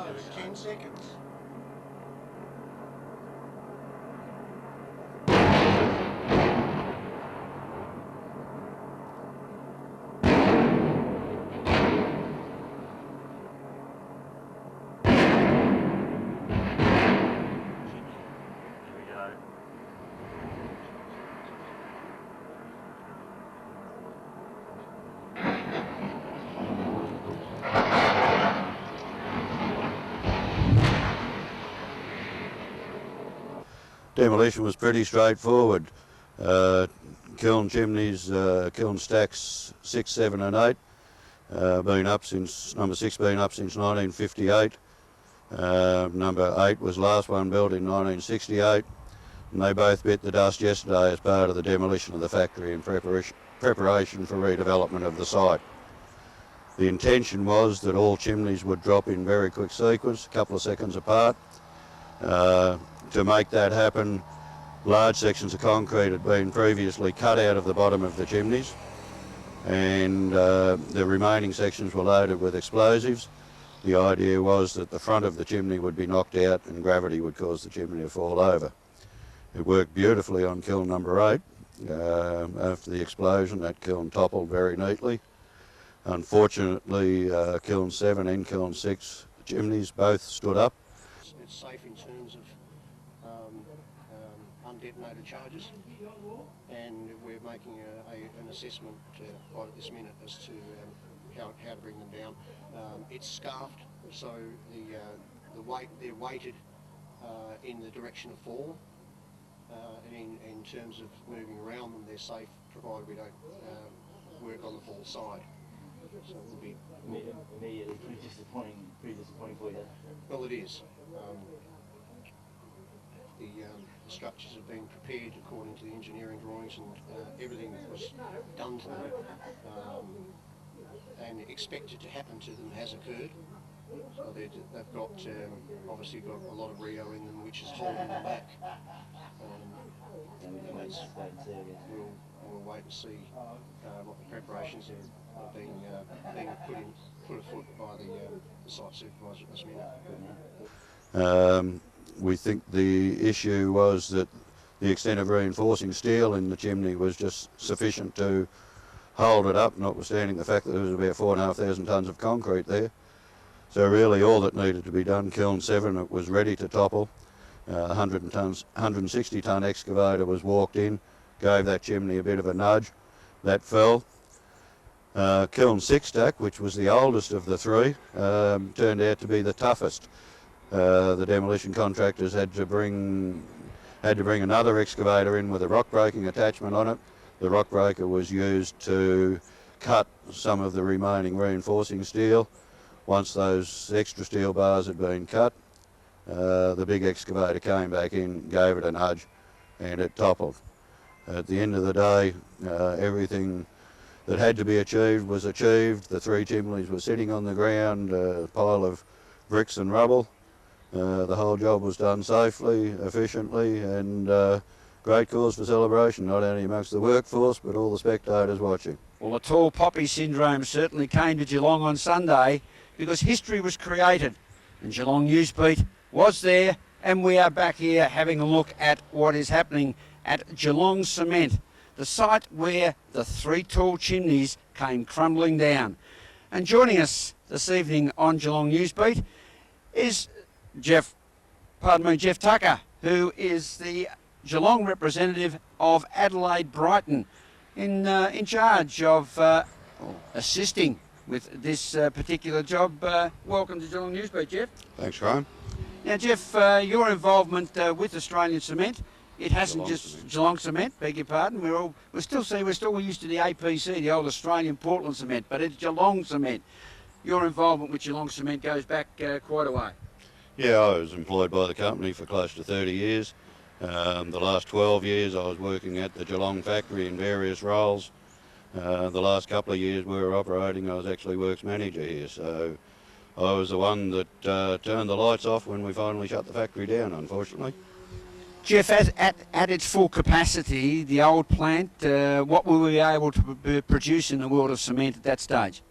start in 10 seconds. Demolition was pretty straightforward. Kiln chimneys, kiln stacks 6, 7 and 8, been up since, number 6 been up since 1958. Number 8 was last one built in 1968, and they both bit the dust yesterday as part of the demolition of the factory in preparation for redevelopment of the site. The intention was that all chimneys would drop in very quick sequence, a couple of seconds apart. To make that happen, large sections of concrete had been previously cut out of the bottom of the chimneys, and the remaining sections were loaded with explosives. The idea was that the front of the chimney would be knocked out and gravity would cause the chimney to fall over. It worked beautifully on kiln number 8. After the explosion, that kiln toppled very neatly. Unfortunately, kiln 7 and kiln 6 chimneys both stood up. It's safe in terms of undetonated charges, and we're making an assessment right at this minute as to how to bring them down. It's scarfed, so they're weighted in the direction of fall, and in terms of moving around them, they're safe, provided we don't work on the fall side. So it will be immediately pretty disappointing for you. Well, it is. The structures have been prepared according to the engineering drawings, and everything that was done to them and expected to happen to them has occurred. So they've got obviously got a lot of Rio in them, which is holding them back. And that's, we'll wait and see what the preparations are being put afoot by the site supervisor at this minute. We think the issue was that the extent of reinforcing steel in the chimney was just sufficient to hold it up, notwithstanding the fact that there was about 4,500 tonnes of concrete there. So really all that needed to be done, kiln 7, it was ready to topple. 160 tonne excavator was walked in, gave that chimney a bit of a nudge. That fell. Kiln 6 stack, which was the oldest of the 3, turned out to be the toughest. The demolition contractors had to bring another excavator in with a rock breaking attachment on it. The rock breaker was used to cut some of the remaining reinforcing steel. Once those extra steel bars had been cut, the big excavator came back in, gave it a nudge, and it toppled. At the end of the day, everything that had to be achieved was achieved. The 3 chimneys were sitting on the ground, a pile of bricks and rubble. The whole job was done safely, efficiently, and great cause for celebration, not only amongst the workforce, but all the spectators watching. Well, the tall poppy syndrome certainly came to Geelong on Sunday because history was created, and Geelong Newsbeat was there, and we are back here having a look at what is happening at Geelong Cement, the site where the 3 tall chimneys came crumbling down. And joining us this evening on Geelong Newsbeat is Jeff Tucker, who is the Geelong representative of Adelaide Brighton, in charge of assisting with this particular job. Welcome to Geelong Newsbeat, Jeff. Thanks, Graham. Now, Jeff, your involvement with Australian Cement, it hasn't Geelong Cement, beg your pardon. We're still used to the APC, the old Australian Portland Cement, but it's Geelong Cement. Your involvement with Geelong Cement goes back quite a way. Yeah, I was employed by the company for close to 30 years. The last 12 years I was working at the Geelong factory in various roles. The last couple of years we were operating, I was actually works manager here, so I was the one that turned the lights off when we finally shut the factory down, unfortunately. Jeff, at its full capacity, the old plant, what were we able to produce in the world of cement at that stage?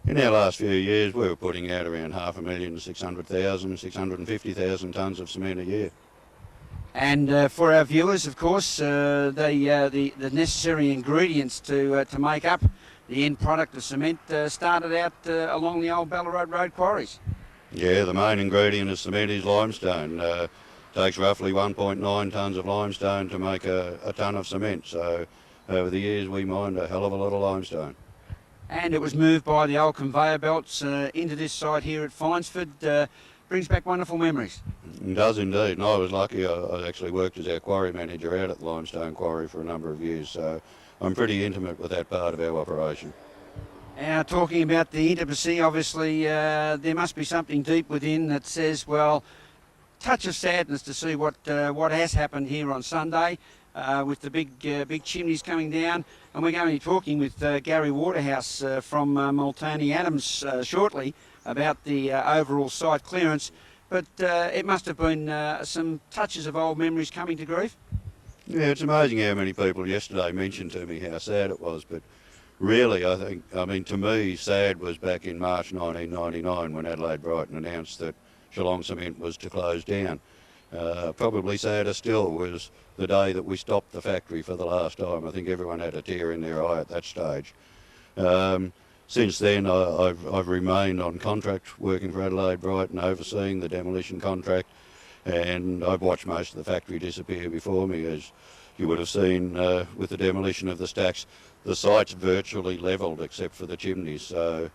In our last few years, we were putting out around 500,000, 600,000, 650,000 tonnes of cement a year. And for our viewers, of course, the necessary ingredients to make up the end product of cement started out along the old Ballarat Road quarries. Yeah, the main ingredient of cement is limestone. Takes roughly 1.9 tonnes of limestone to make a tonne of cement. So over the years, we mined a hell of a lot of limestone. And it was moved by the old conveyor belts into this site here at Finesford. Brings back wonderful memories. It does indeed, and I was lucky. I actually worked as our quarry manager out at the limestone quarry for a number of years, so I'm pretty intimate with that part of our operation. Now, talking about the intimacy, obviously there must be something deep within that says, well, touch of sadness to see what has happened here on Sunday with the big chimneys coming down. And we're going to be talking with Gary Waterhouse from Multani Adams shortly about the overall site clearance. But it must have been some touches of old memories coming to grief. Yeah, it's amazing how many people yesterday mentioned to me how sad it was, but really I mean to me sad was back in March 1999 when Adelaide Brighton announced that Geelong Cement was to close down. Probably sadder still was the day that we stopped the factory for the last time. I think everyone had a tear in their eye at that stage. Since then I've remained on contract working for Adelaide Brighton, overseeing the demolition contract, and I've watched most of the factory disappear before me. As you would have seen with the demolition of the stacks, the site's virtually levelled except for the chimneys, so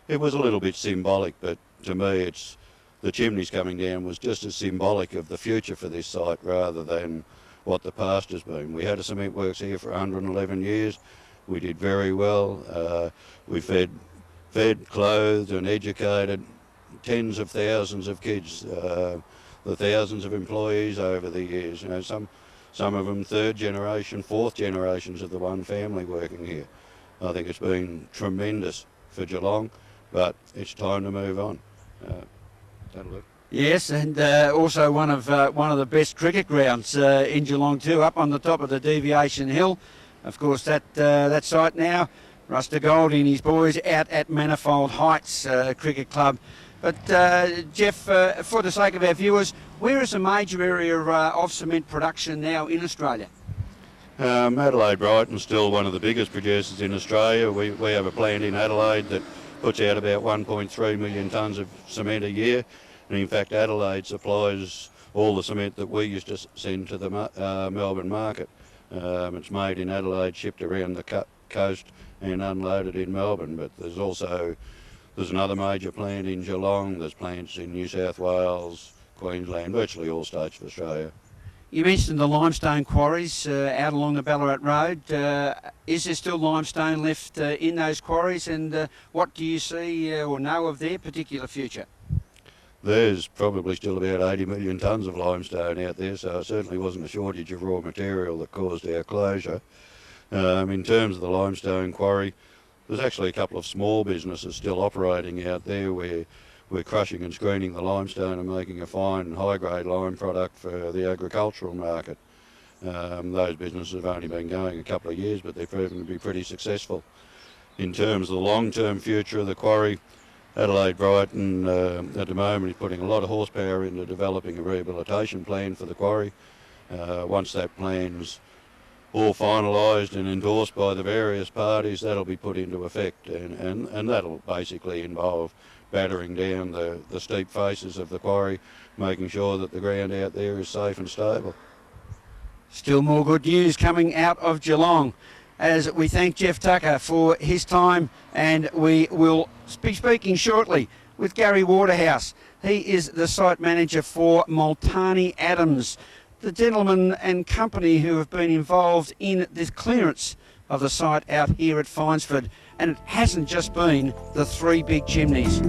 it was a little bit symbolic, but to me the chimneys coming down was just as symbolic of the future for this site rather than what the past has been. We had a cement works here for 111 years. We did very well. We fed, clothed and educated tens of thousands of kids, the thousands of employees over the years. You know, some of them third generation, fourth generations of the one family working here. I think it's been tremendous for Geelong, but it's time to move on. That'll do. Yes, and also one of the best cricket grounds in Geelong too, up on the top of the Deviation Hill. Of course, that site now, Ruster Gold and his boys out at Manifold Heights Cricket Club. But Jeff, for the sake of our viewers, where is a major area of cement production now in Australia? Adelaide Brighton's still one of the biggest producers in Australia. We have a plant in Adelaide that puts out about 1.3 million tonnes of cement a year. And in fact, Adelaide supplies all the cement that we used to send to the Melbourne market. It's made in Adelaide, shipped around the coast and unloaded in Melbourne. But there's another major plant in Geelong. There's plants in New South Wales, Queensland, virtually all states of Australia. You mentioned the limestone quarries out along the Ballarat Road. Is there still limestone left in those quarries, and what do you see or know of their particular future? There's probably still about 80 million tonnes of limestone out there, so it certainly wasn't a shortage of raw material that caused our closure. In terms of the limestone quarry, there's actually a couple of small businesses still operating out there where we're crushing and screening the limestone and making a fine high-grade lime product for the agricultural market. Those businesses have only been going a couple of years, but they've proven to be pretty successful. In terms of the long-term future of the quarry, Adelaide Brighton at the moment is putting a lot of horsepower into developing a rehabilitation plan for the quarry. Once that plan's all finalised and endorsed by the various parties, that'll be put into effect, and that'll basically involve battering down the steep faces of the quarry, making sure that the ground out there is safe and stable. Still more good news coming out of Geelong, as we thank Jeff Tucker for his time, and we will be speaking shortly with Gary Waterhouse. He is the site manager for Multani Adams, the gentleman and company who have been involved in this clearance of the site out here at Finesford. And it hasn't just been the three big chimneys.